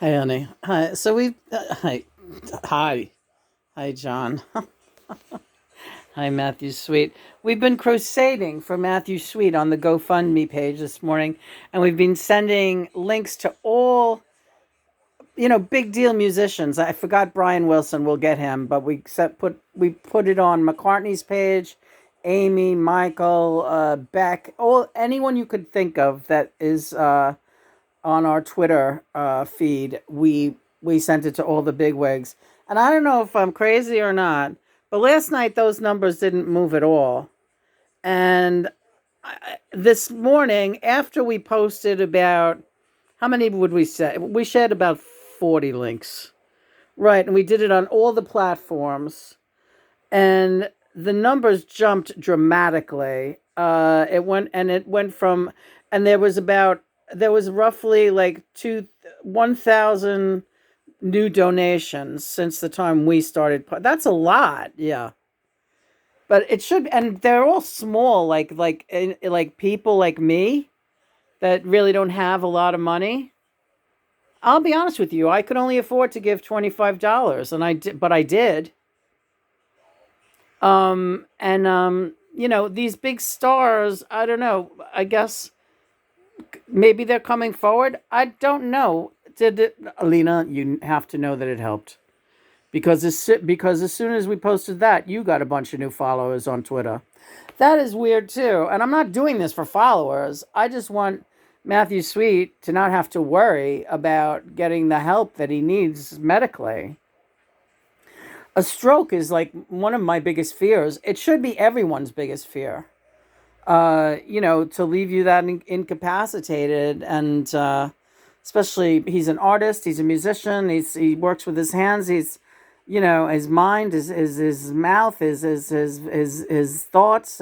Hi, honey. Hi. Hi. Hi. Hi, John. Hi, Matthew Sweet. We've been crusading for Matthew Sweet on the GoFundMe page this morning, and we've been sending links to all, big deal musicians. I forgot Brian Wilson. We'll get him, but we put it on McCartney's page, Amy, Michael, Beck, all anyone you could think of that is on our Twitter feed. We sent it to all the bigwigs, and I don't know if I'm crazy or not, but last night those numbers didn't move at all. And this morning, after we posted about how many would we say? We shared about 40 links, right? And we did it on all the platforms, and the numbers jumped dramatically. It went from, and there was roughly like 1,000 new donations since the time we started. That's a lot, yeah. But it should, and they're all small, like people like me that really don't have a lot of money. I'll be honest with you, I could only afford to give $25, and I did, but I did. These big stars, I don't know. I guess maybe they're coming forward. I don't know. Alina? You have to know that it helped because as soon as we posted that, you got a bunch of new followers on Twitter. That is weird too. And I'm not doing this for followers. I just want Matthew Sweet to not have to worry about getting the help that he needs medically. A stroke is like one of my biggest fears. It should be everyone's biggest fear. To leave you that incapacitated, and especially he's an artist, he's a musician, he works with his hands, his mind, his mouth, his thoughts.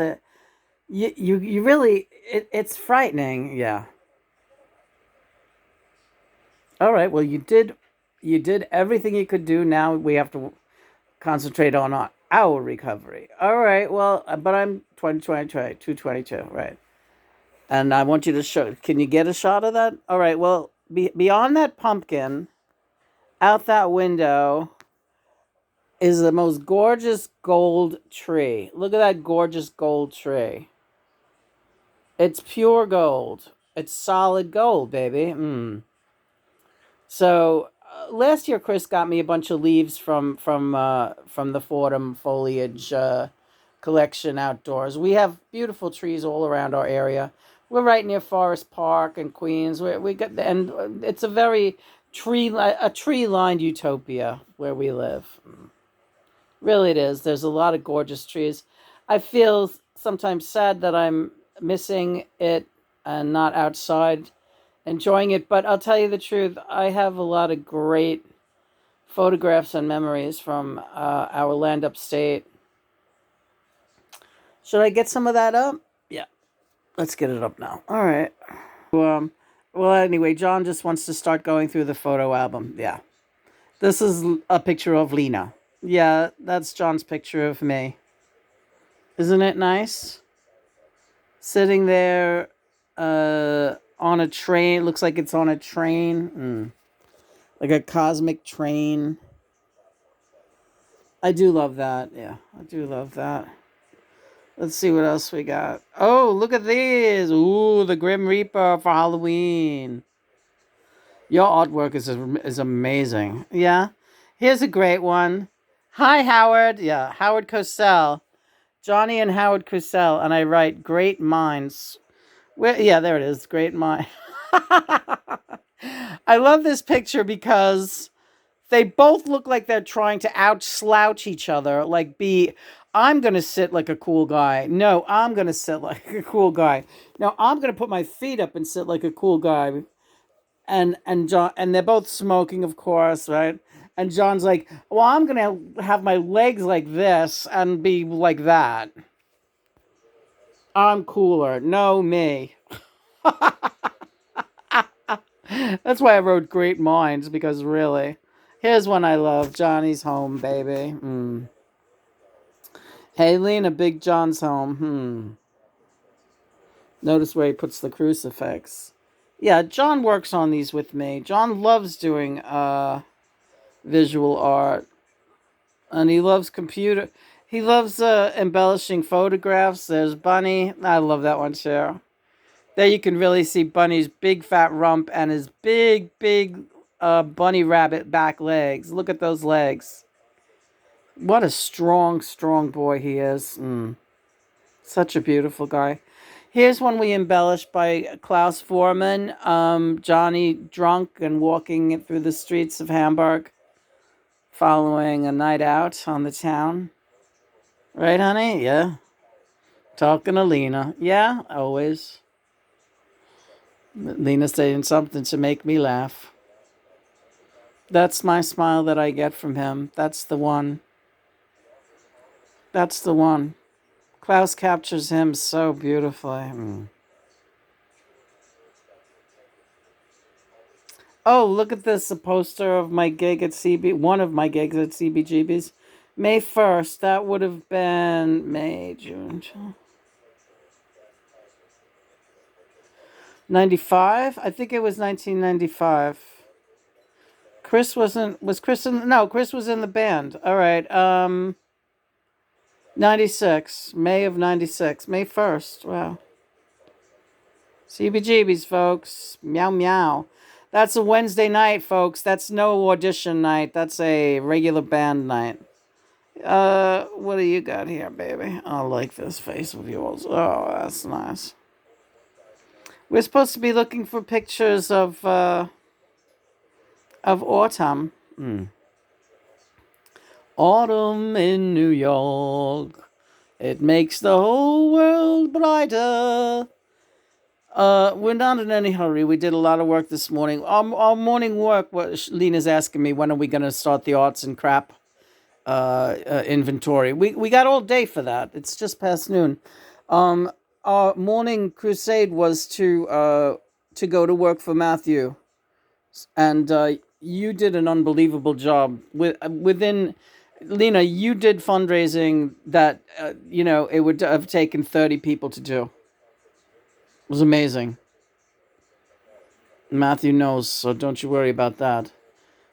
You really, it's frightening. Yeah. All right. Well, you did everything you could do. Now we have to concentrate on our recovery. All right. Well, but I'm 222, right? And I want you to show. Can you get a shot of that? All right. Well, beyond that pumpkin, out that window is the most gorgeous gold tree. Look at that gorgeous gold tree. It's pure gold. It's solid gold, baby. So last year, Chris got me a bunch of leaves from the Fordham foliage collection outdoors. We have beautiful trees all around our area. We're right near Forest Park and Queens. We got and it's a tree lined utopia where we live. Really, it is. There's a lot of gorgeous trees. I feel sometimes sad that I'm missing it and not outside enjoying it. But I'll tell you the truth, I have a lot of great photographs and memories from our land upstate. Should I get some of that up? Yeah, let's get it up now. All right. Well, anyway, John just wants to start going through the photo album. Yeah. This is a picture of Lena. Yeah, that's John's picture of me. Isn't it nice? Sitting there on a train. Looks like it's on a train. Like a cosmic train. I do love that. Yeah, I do love that. Let's see what else we got. Oh, look at these. Ooh, the Grim Reaper for Halloween. Your artwork is amazing. Yeah. Here's a great one. Hi, Howard. Yeah, Howard Cosell. Johnny and Howard Cosell. And I write great minds. Yeah, there it is. Great mind. I love this picture because they both look like they're trying to out slouch each other. I'm going to sit like a cool guy. No, I'm going to sit like a cool guy. No, I'm going to put my feet up and sit like a cool guy. And John, and they're both smoking, of course, right? And John's like, well, I'm going to have my legs like this and be like that. I'm cooler. No, me. That's why I wrote Great Minds, because really. Here's one I love. Johnny's home, baby. Hey, Lena, Big John's home. Notice where he puts the crucifix. Yeah, John works on these with me. John loves doing visual art, and he loves computer. He loves embellishing photographs. There's Bunny. I love that one too. There you can really see Bunny's big fat rump and his big bunny rabbit back legs. Look at those legs. What a strong boy he is. Such a beautiful guy. Here's one we embellished by Klaus Vormann. Johnny drunk and walking through the streets of Hamburg, following a night out on the town. Right, honey? Yeah. Talking to Lena. Yeah, always. Lena saying something to make me laugh. That's my smile that I get from him. That's the one. That's the one. Klaus captures him so beautifully. Oh, look at this, a poster of my gig at one of my gigs at CBGB's. May 1st, that would have been May, June. 95? I think it was 1995. Chris was Chris in, no, Chris was in the band. All right. 96, May of 96, May 1st. Wow. CBGB's, folks. Meow meow. That's a Wednesday night, folks. That's no audition night. That's a regular band night. What do you got here, baby? I like this face of yours. Oh, that's nice. We're supposed to be looking for pictures of autumn. Autumn in New York. It makes the whole world brighter. We're not in any hurry. We did a lot of work this morning. Our morning work, Lena's asking me, when are we going to start the arts and crap inventory? We got all day for that. It's just past noon. Our morning crusade was to go to work for Matthew, and you did an unbelievable job within. Lena, you did fundraising that it would have taken 30 people to do. It was amazing. Matthew knows, so don't you worry about that.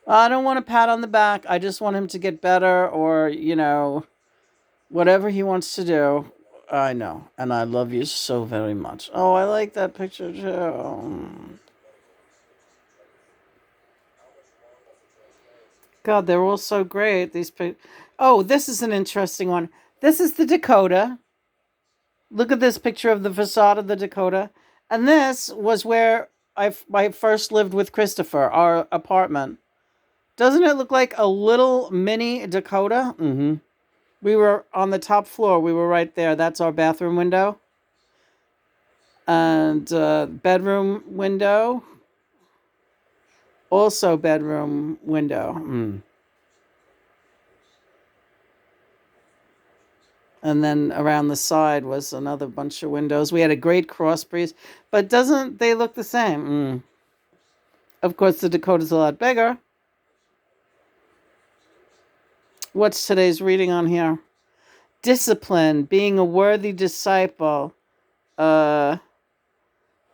I don't want a pat on the back. I just want him to get better, or whatever he wants to do. I know, and I love you so very much. Oh, I like that picture too. God, they're all so great. Oh, this is an interesting one. This is the Dakota. Look at this picture of the facade of the Dakota. And this was where I first lived with Christopher, our apartment. Doesn't it look like a little mini Dakota? Mm-hmm. We were on the top floor. We were right there. That's our bathroom window. And bedroom window. Also bedroom window. And then around the side was another bunch of windows. We had a great cross breeze. But doesn't they look the same? Of course, the Dakota's a lot bigger. What's today's reading on here? Discipline, being a worthy disciple,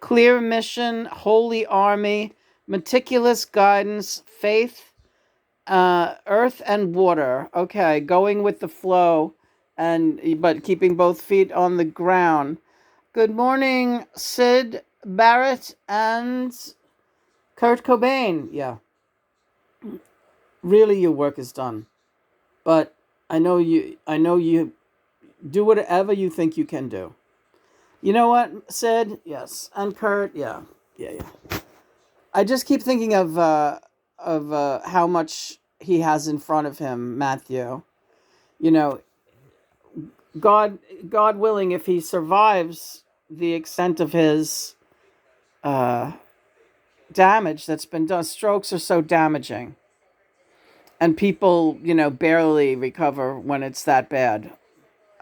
clear mission, holy army, meticulous guidance, faith, earth and water. Okay, going with the flow, but keeping both feet on the ground. Good morning, Sid Barrett and Kurt Cobain. Yeah. Really, your work is done. But I know you do whatever you think you can do. You know what, Sid? Yes. And Kurt, yeah. I just keep thinking of how much he has in front of him, Matthew. God willing, if he survives the extent of his damage that's been done. Strokes are so damaging. And people, barely recover when it's that bad.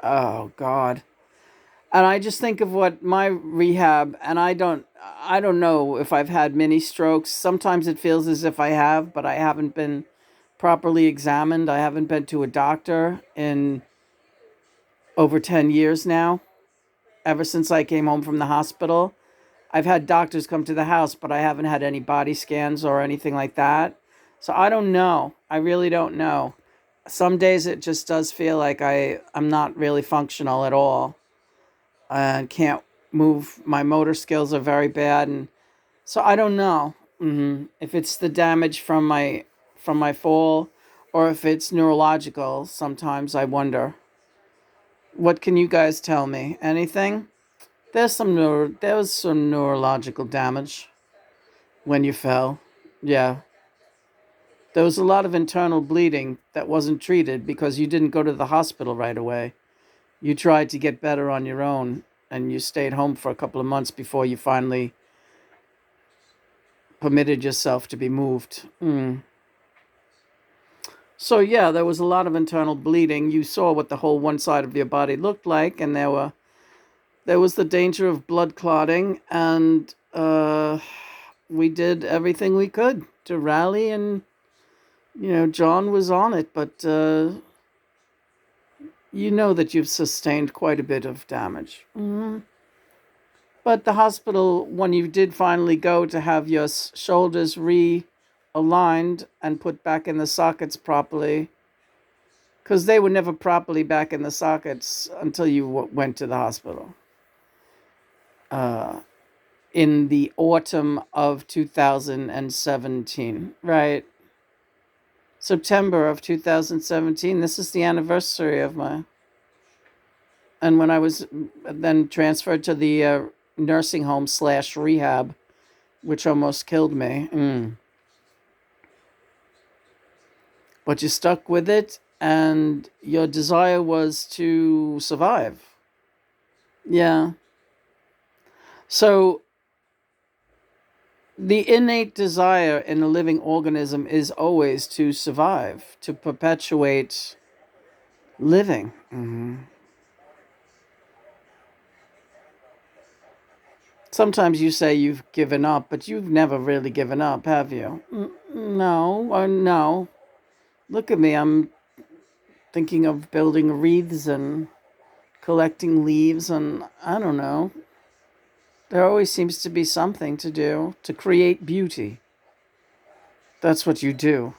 Oh, God. And I just think of what my rehab, and I don't know if I've had many strokes. Sometimes it feels as if I have, but I haven't been properly examined. I haven't been to a doctor in over 10 years now, ever since I came home from the hospital. I've had doctors come to the house, but I haven't had any body scans or anything like that. So I don't know. I really don't know. Some days it just does feel like I'm not really functional at all and can't move. My motor skills are very bad, and so I don't know if it's the damage from my fall or if it's neurological. Sometimes I wonder. What can you guys tell me? Anything? There was some neurological damage when you fell. Yeah. There was a lot of internal bleeding that wasn't treated because you didn't go to the hospital right away. You tried to get better on your own and you stayed home for a couple of months before you finally permitted yourself to be moved. So yeah, there was a lot of internal bleeding. You saw what the whole one side of your body looked like, and there was the danger of blood clotting, and we did everything we could to rally, and John was on it, but you know that you've sustained quite a bit of damage. But the hospital, when you did finally go to have your shoulders realigned and put back in the sockets properly, because they were never properly back in the sockets until you went to the hospital. In the autumn of 2017, right? September of 2017. This is the anniversary of my. And when I was then transferred to the nursing home / rehab, which almost killed me. But you stuck with it, and your desire was to survive. Yeah. So the innate desire in a living organism is always to survive, to perpetuate living. Sometimes you say you've given up, but you've never really given up, have you? No. Look at me. I'm thinking of building wreaths and collecting leaves, and I don't know. There always seems to be something to do to create beauty. That's what you do.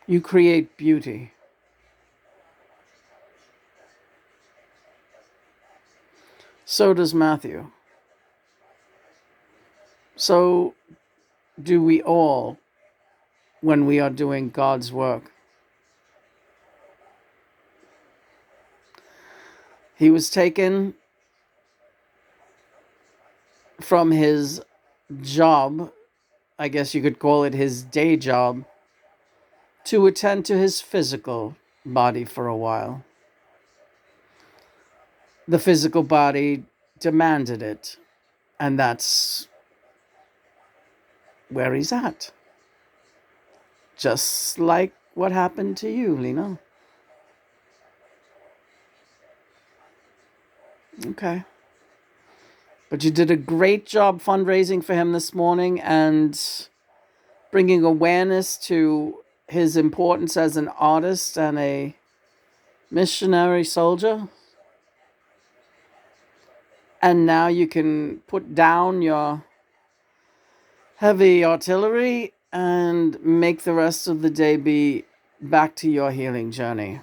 You create beauty. So does Matthew. So do we all when we are doing God's work. He was taken from his job, I guess you could call it his day job, to attend to his physical body for a while. The physical body demanded it, and that's where he's at. Just like what happened to you, Lena. Okay. But you did a great job fundraising for him this morning and bringing awareness to his importance as an artist and a missionary soldier. And now you can put down your heavy artillery and make the rest of the day be back to your healing journey.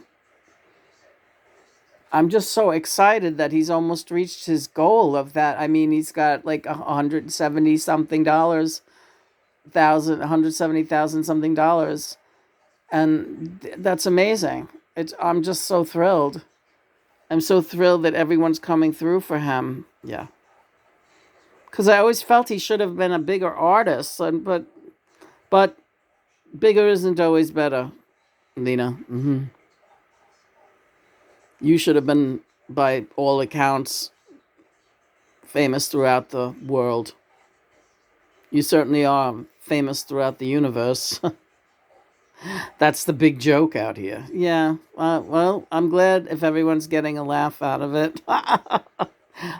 I'm just so excited that he's almost reached his goal of that. I mean, he's got like $170 something $170,000 something dollars, and that's amazing. I'm just so thrilled. I'm so thrilled that everyone's coming through for him. Yeah, because I always felt he should have been a bigger artist, but bigger isn't always better, Lena. You should have been, by all accounts, famous throughout the world. You certainly are famous throughout the universe. That's the big joke out here. Yeah, well, I'm glad if everyone's getting a laugh out of it.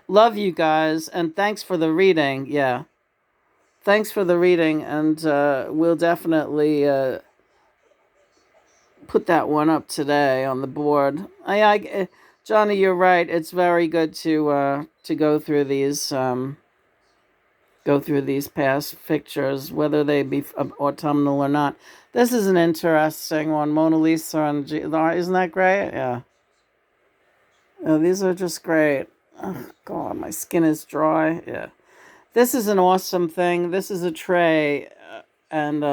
Love you guys, and thanks for the reading. Yeah, thanks for the reading, and we'll definitely put that one up today on the board. Johnny, you're right. It's very good to go through these past pictures, whether they be autumnal or not. This is an interesting one, Mona Lisa and isn't that great? Yeah. These are just great. Oh, God, my skin is dry. Yeah. This is an awesome thing. This is a tray, and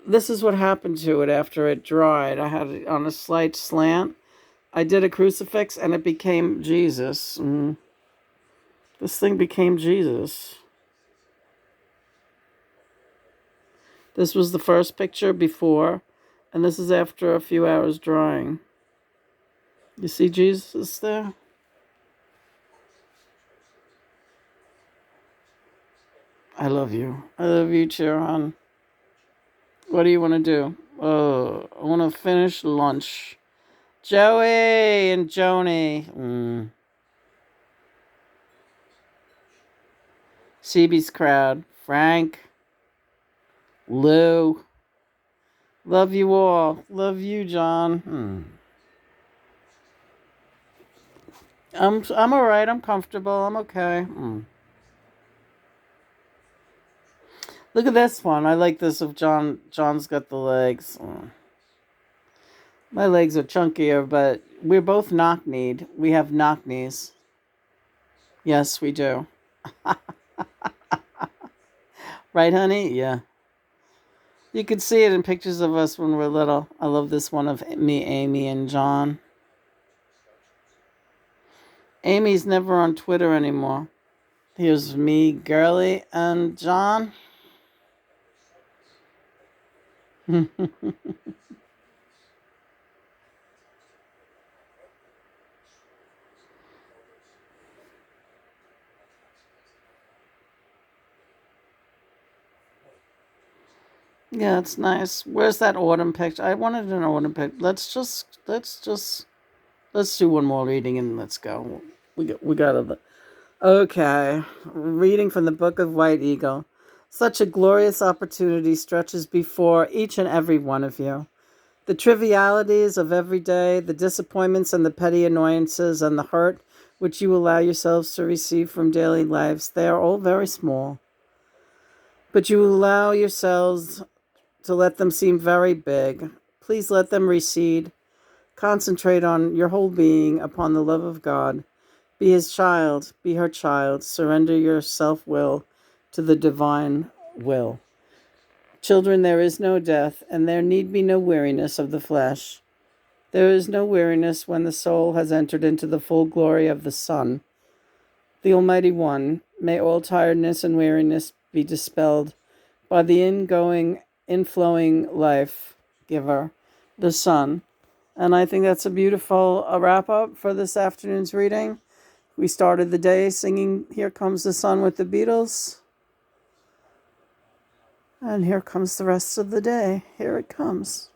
this is what happened to it after it dried. I had it on a slight slant. I did a crucifix, and it became Jesus. This thing became Jesus. This was the first picture before, and this is after a few hours drying. You see Jesus there? I love you. I love you too, hon. What do you want to do? Oh, I want to finish lunch. Joey and Joni. CB's crowd. Frank. Lou. Love you all. Love you, John. I'm all right. I'm comfortable. I'm okay. Look at this one. I like this of John. John's got the legs. My legs are chunkier, but we're both knock-kneed. We have knock knees. Yes, we do. Right, honey? Yeah. You could see it in pictures of us when we're little. I love this one of me, Amy, and John. Amy's never on Twitter anymore. Here's me, Girly, and John. Yeah, it's nice. Where's that autumn picture? I wanted an autumn picture. Let's do one more reading and let's go. We got to. Okay, reading from the Book of White Eagle. Such a glorious opportunity stretches before each and every one of you. The trivialities of every day, the disappointments and the petty annoyances and the hurt which you allow yourselves to receive from daily lives, they are all very small. But you allow yourselves to let them seem very big. Please let them recede. Concentrate on your whole being upon the love of God. Be his child, be her child. Surrender your self-will to the divine will. Children, there is no death, and there need be no weariness of the flesh. There is no weariness when the soul has entered into the full glory of the Son, the Almighty One. May all tiredness and weariness be dispelled by the inflowing life giver, the Son. And I think that's a beautiful wrap-up for this afternoon's reading. We started the day singing Here Comes the Sun with the Beatles. And here comes the rest of the day. Here it comes.